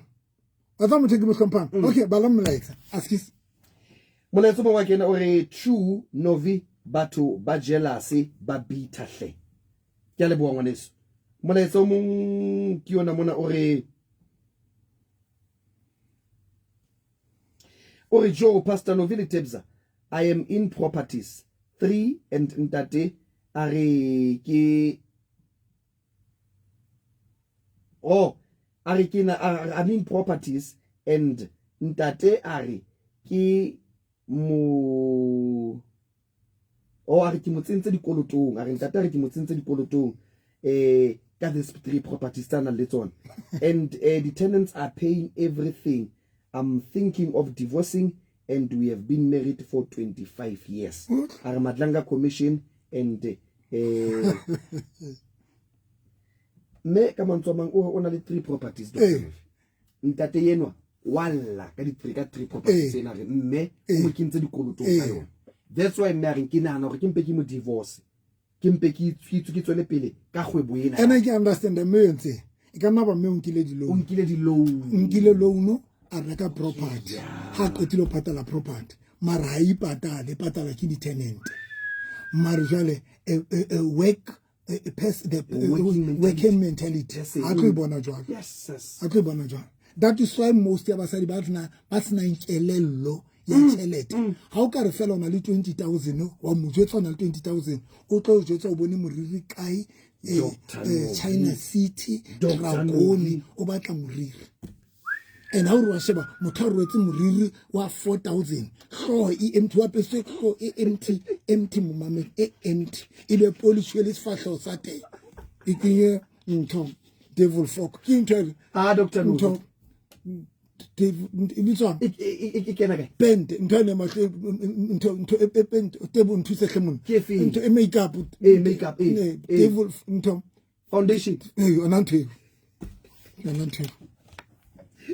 okay ba la mmelaetsa askis molaetso mo wa kena o re true Novi batho ba jealous ba bitahle ke a le boa ngwaneso molaetso mong ke yona mona o re Joe Pastor Novi le Tebza I am in properties 3 and ntate are ke I'm in properties and ntate are ke mo are ke motsentse dikolotong are ntate are ke motsentse dikolotong ka these 3 properties tsana le tsona and the tenants are paying everything. I'm thinking of divorcing and we have been married for 25 years. Are Madlanga commission and me ka mantsomang o na le 3 properties ntate yenwa walla ka di 3 properties ena re mme o mo kintse dikolotong ka yona. That's why marrying kinana gore ke mpe ke mo divorce ke mpe ke tswele pele ka kgwebo ena ena ke understand me yentse e ka nna ba me unkile loan a reka property ha qetile patala property mara ha ipatale patala ke di tenant mara jale working mentality a tlo bona jwang that is why most ya basadi ba tsena nkelello ya chelete ha o ka re fela ona le 20,000 wa mo jwetsa ona le 20,000 o tlo jwetsa o bone moriri kae China City Dragoni o batla moriri and how wa sheba motho re wetse moriri wa 4,000 so empty wa pese so empty momame empty ile polish le sifahlo sa te ikinye ntho devil folk kinto Dr. Novi ibitswa ikena kae bend ntone mahle ntho table nthuse khemon ntho makeup devil ntho foundation onanthe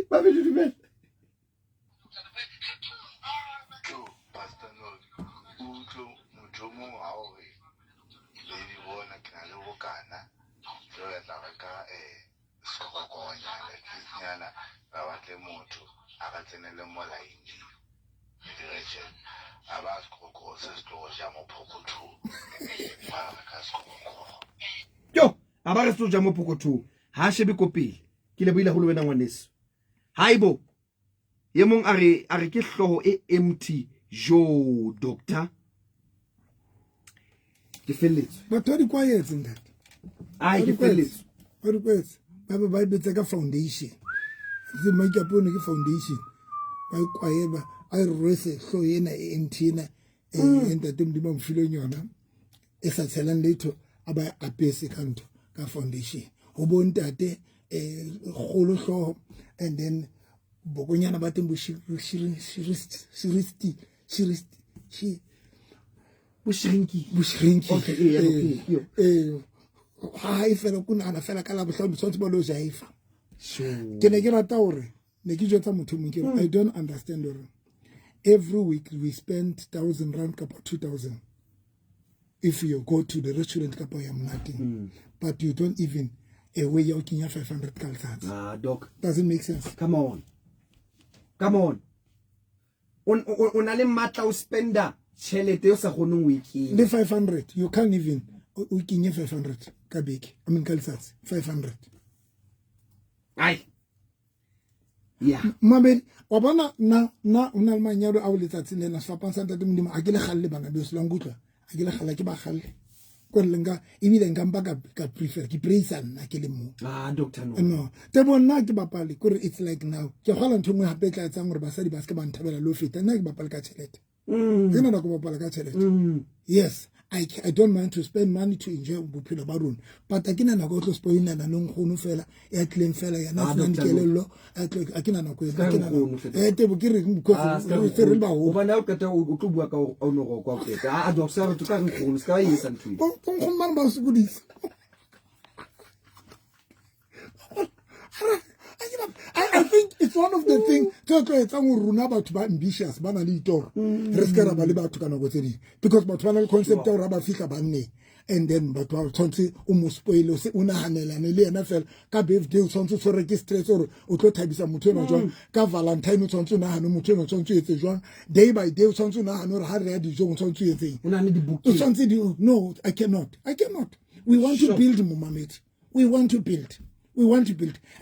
ba be di be Pastor Novi utlo mojomo a o re le di bona ke na le bokana jo ya tla ka skokonya le nyana ba batle motho a ka tsenele mo line direction aba skoko se sto ja mo pokotho ba ka skoko yo aba re sto ja mo pokotho ha shebe ko pele ke le boile go le wena ngwaneso haibo ye mong a re ke hloho e empty jo doctor ke felletse batho di quiet ndat ai ke felletse ba betsa ka foundation se makeup one ke foundation ba quiet I rese so yena empty na ntate mdima mfilo nyona esa tselang letho aba apese kanto ka foundation ho bontate kholo hlo and then bokonyana ba tembo shiristi bushrinki okay ha ifela kuna ana fela kala bohlomi tshwantse ba lo jaifa ke ne ke rata hore ne ke jwetsa motho mong ke I don't understand hore every week we spend 1,000 rand kapa 2,000 if you go to the restaurant kapa ya mnati but you don't even a way ya o kenya 500 ka letsatsi. Doc, Doesn't make sense. come on una le matla o spenda tšhelete o sa kgoneng o e kenya. The 500, you can't even o kenye 500 ka beke. I mean ka letsatsi 500. Ai yeah Mamedi wa bona na una le manyalo a o letsatsi le na sefapang sa ntate modimo a ke le galle bana be se langutla a ke le galla ke ba galle ko lenga ebile nka mpa ka prefer ke praise nna ke le mo. Doctor no No te bona ke bapale kore it's like now ke gola nthongwe hape tla tsang gore basadi ba se ka ba nthabela lo feta nna ke bapale ka tšhelete ke na go bapala ka tšhelete. Yes, I don't mind to spend money to enjoy bophelo ba rona, but a ke na go tlo spoina na nong khono fela ya tleng fela ya na tsena dikelello a ke na go e ke na te bo ke re because re ba o bana o kata o tlo bua ka o no go kwa feta a do sa re tla nkgono ska e sa ntwi go mang ba se godisa. I think it's one of the things it's runa batho ba ambitious ba na le itoro re se ka ra ba le batho ka nako tse ding because batho ba na le concept ya gore ba fihla ba nne and then batho ba tshwantse o mo spoil o se o nahanelane le yena fela ka birthday o tshwantse o tshwere ke stress gore o tlo thabisa motho ena jwang ka valentine o tshwantse o nahane motho ena o tshwantse o etse jwang day by day o tshwantse o nahane gore ha re ya dijo o tshwantse o etseng una le dibuki o tshwantse no I cannot we want to build momamedi we want to build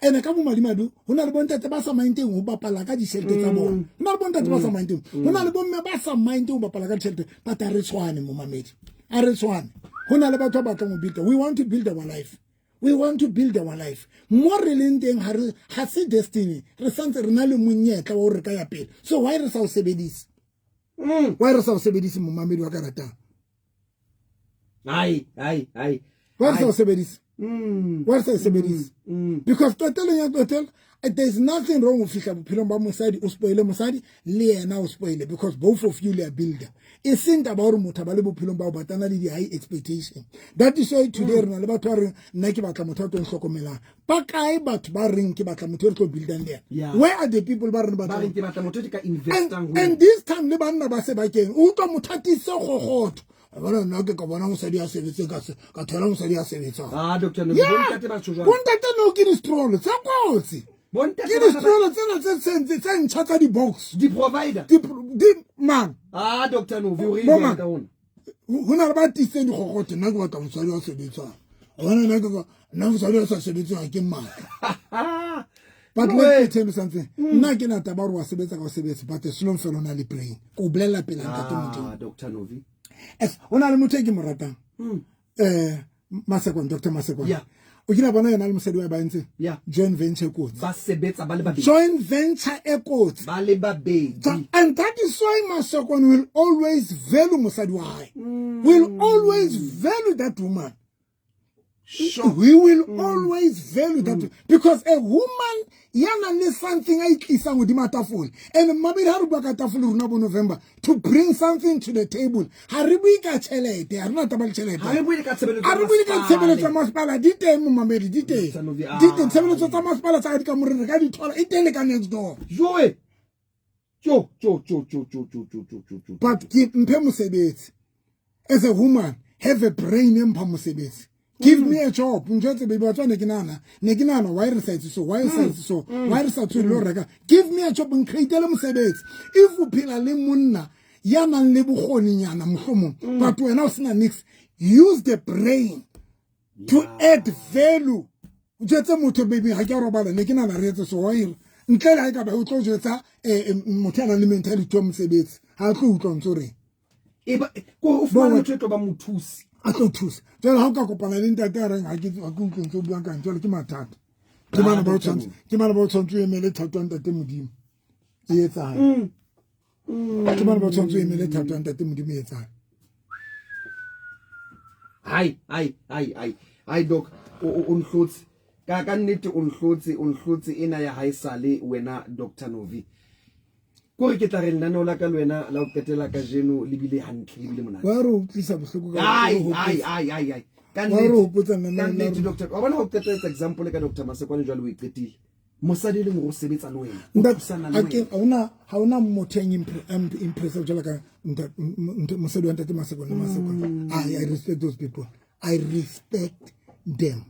and ka bo madimadu hona le bontate ba sa mainteng ho bapala ka ditšhelete tsa bona hona le bontate ba sa mainteng hona le bomme ba sa mainteng ho bapala ka ditšhelete but a re tshwane mo mamedi a re tshwane hona le batho ba batlang ho build we want to build our life mo re leng teng ha se destiny re santse re na le monyetla wa re ka ya pele so why re sa o sebedise mo mamedi wa karata ai why re sa o sebedise What's the sebedisi? Because there's nothing wrong with fihla bophelong ba mosadi o spoile mosadi le yena o spoile because both of you are builder. It's not about motho ba le bophelong ba o batana le di high expectation. That is why today rena le batho re nna ke batla motho a tlo hlokomelang. Ba kae batho ba reng ke batla motho re tlo buildang there. Where are the people ba rena batla ke batla motho di ka investang and this time le banna ba se ba keng o tlo motho a tise gogoto. Bona nna ke ka bona mosadi a sebetse ka thola mosadi a sebetsa. Doctor no bontate ba tshojwa bontate no ke di stroll tsa kotsi ke di stroll tsena tse ntšha tsa di box di provider di man Doctor no vi o re ka ona hona le ba tise di gogote nna ke batla mosadi a sebetsa bona nna mosadi a sa sebetsa ke maka but let me tell you something nna ke na taba re wa sebetsa ka sebetsa but se lo mfelo na le brain ko bolela pele nka ke Doctor Novi ona le motho ke mo ratang Masekwane Dr. Masekwane o kila bona yena le mosadi wa ba ntse joint venture kotsi ba sebetsa ba le babedi joint venture kotsi ba le babedi and that is why Masekwane will always value mosadi wa hae will always value that woman. Sure. We will always value that because a woman yana need something I kisang with mataful and maybe haruba kataful runabo November to bring something to the table. Haribi ka chelete, arna tabal chelete. Haribi ka chelete maspala dite mumameri dite. Dite chelete maspala sa ka murre ka di thola itele ka next door. Joe. Jo. But keep mpe mosebetsi. As a woman, have a brain empa mosebetsi. Give me a job. Njotse baby watwana nekinana why research so why research lo reka. Give me a job nkreitele mosebetsi. If o phela le monna ya nang le bogoni nyana mohlomong but wena o sena nix use the brain to add value. Njotse motho baby ha ke robala nekinana re etse so why ntle la ka ba o tlo jwetsa motho ana le mentality ya mosebetsi ha tlo utlwa ntsore ba ko o fumana motho tlo ba mothusi a tlo thusa jalo ha o ka kopana le ntate a reng ha ke utlwe ntse o buang ka ntse ke mathata ke mana ba o tshwantse o emele thato ya ntate modimo e etsang ke mana ba o tshwantse o emele thato ya ntate modimo e etsang ai doc o nhlotse ka nnete o nhlotse ena ya haisale wena Dr. Novi kore ke tla re lenaneo la ka le wena la o qetela ka jeno le bile hantle le bile monate wa re o tlisa bohloko ka ai ka nnete doctor wa bona ho qetela example ka Dr. Masekwane jwale o iqetile mosadi le mo go sebetsa le wena o tsana le wena ha una motho impressive jwala ka mosadi wa ntate Masekwane I respect those people I respect them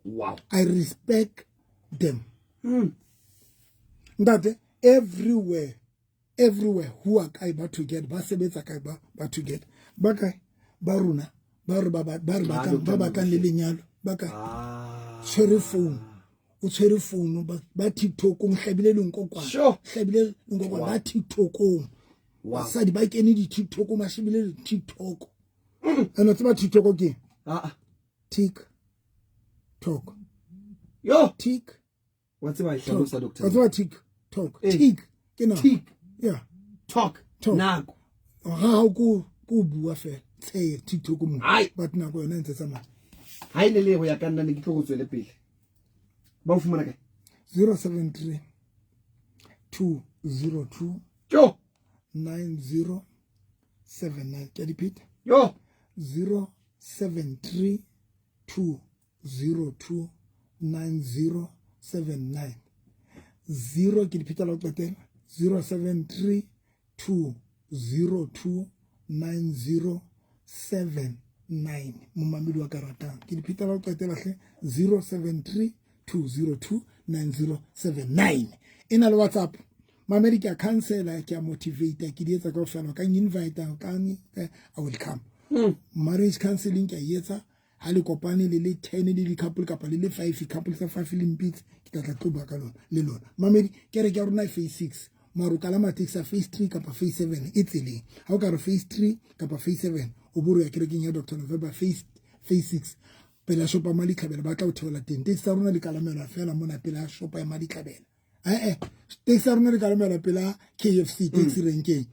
Wow. I respect them. That everywhere who are kai ba to get ba sebetsa kai ba to get ba kai ba runa ba re ba batlang le lenyalo ba ka tshwere phone o tshwere phone ba TikTok o hlabile le nkokwana hlabile nkokwana ba TikTok basadi ba kene di TikTok ma shebile le TikTok ana tseba TikTok ke TikTok yo Tik what's my hlalosa doctor what's what TikTok Tik ke na yeah talk nako ha go bua fe tse TikTok mo but nako yona ntse tsama ha ile le go ya kanna ne ke tlo go tswele pele ba fumana kae 073 202 yo 9079 ke repeat yo 073 202 9079 0 ke repeat la qetela 073 202 9079 momamedi wa karata ke repeat la qetela hle 073 202 9079 ina le WhatsApp mamedi ke cancela ke motivate ke di etsa ka ofela ka invite ka I will come marriage counseling ke etsa ha le kopane le 10 le di couple kapa le 5 couple sa 5 le mpitse ke tla tloba ka lona le lona mamedi ke re ke rona phase 6 maro kala matiksa phase 3 kapa phase 7 itseleng ha o ka re phase 3 kapa phase 7 o buru ya kerekeng ya Dr November phase 6 pela shopa mali tlhabela ba tla o theola teng tse sa rona le kalamela fela mona pela shopa ya mali tlhabela tse sa rona le kalamela pela KFC taxi renkeng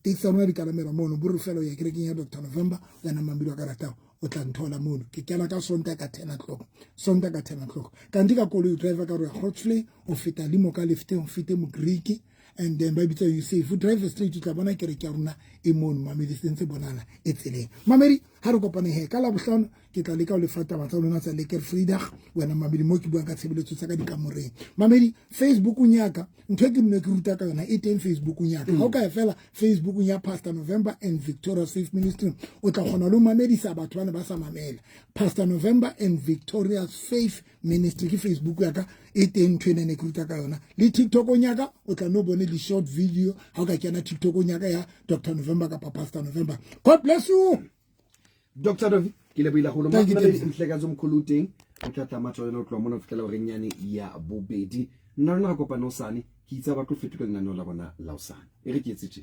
tse sa rona le kalamela mono buru fela ya kerekeng ya Dr November ya na mambili wa karata o tla nthola mono ke kena ka sonta ka 10 o'clock kanti ka koloi driver ka re hotfly o feta limo ka left o fete mo Greek and then by you say if you drive straight to tlabana ke re ke runa e mono mamedi sentse bonala e tseleng mamedi ha re kopane he ka la bohlano ke tla leka o le fata batla lona tsa Lekker Vrydag wena mamedi mo ke bua ka tshebeletso tsa ka dikamoreng mamedi Facebook unyaka ntwe ke mne ke ruta ka yona e teng Facebook unyaka ha o ka fela Facebook unya Pastor November and Victoria Faith Ministry o tla khona lo mamedi sa batho bana ba sa mamela Pastor November and Victoria Faith Ministry ke Facebook ya ka e teng ntwe ne ke ruta ka yona le TikTok unyaka o tla no bone di short video ha o ka kena TikTok unyaka ya Dr November ka Pastor November. God bless you Dr Dovi ke le bila holo mama le nhleka zomkhulu teng o tla tla matlo le tlo mona fitela gore nyane ya bobedi nna rena go kopana osane ke itse ba tlo fetola nna no la bona la osane e re ke etse tse